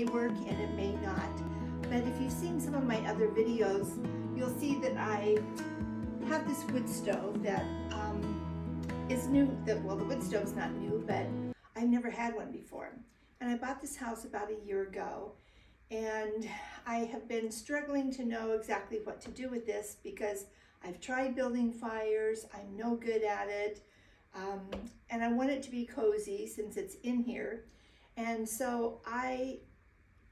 work and it may not. But if you've seen some of my other videos, you'll see that I have this wood stove that is new. Well, the wood stove's not new, but I've never had one before. And I bought this house about a year ago, and I have been struggling to know exactly what to do with this because I've tried building fires. I'm no good at it. And I want it to be cozy since it's in here. And so I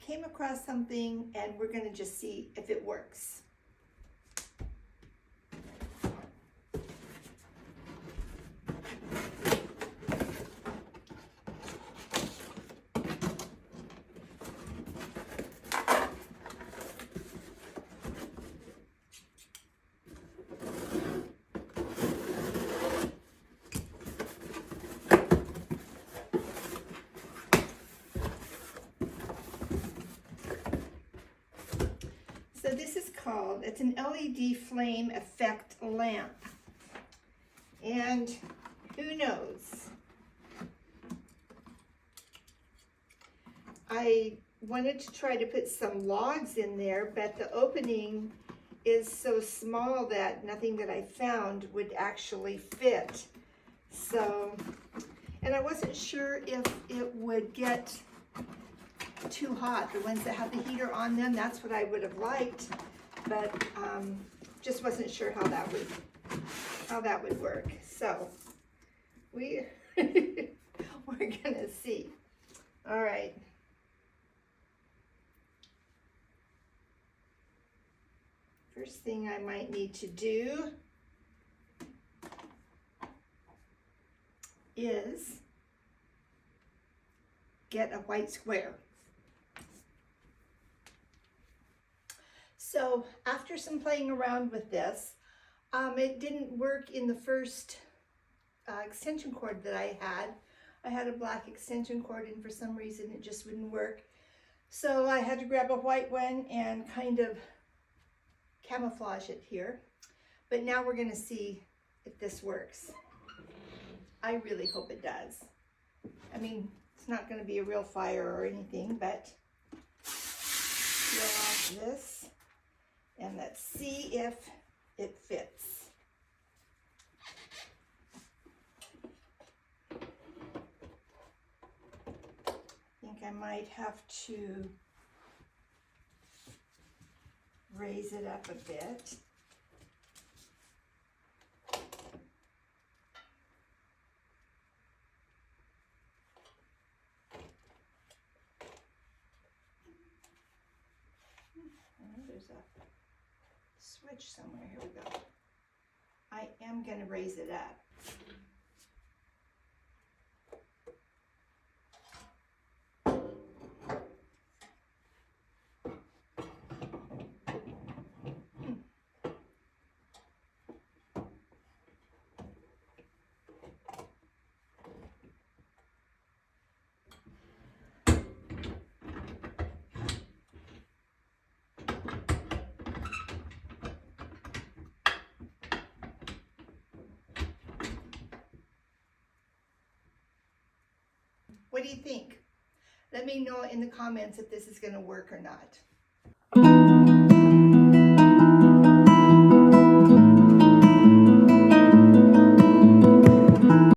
came across something, and we're going to just see if it works. So this is called, it's an LED flame effect lamp. And who knows? I wanted to try to put some logs in there, but the opening is so small that nothing that I found would actually fit. So, and I wasn't sure if it would get too hot. The ones that have the heater on them, that's what I would have liked, but just wasn't sure how that would work. So we're gonna see. All right. First thing I might need to do is get a white square. So after some playing around with this, it didn't work in the first extension cord that I had. I had a black extension cord, and for some reason it just wouldn't work. So I had to grab a white one and kind of camouflage it here. But now we're gonna see if this works. I really hope it does. I mean, it's not gonna be a real fire or anything, but peel off this. And let's see if it fits. I think I might have to raise it up a bit. There's a switch somewhere. Here we go. I am going to raise it up. What do you think? Let me know in the comments if this is going to work or not.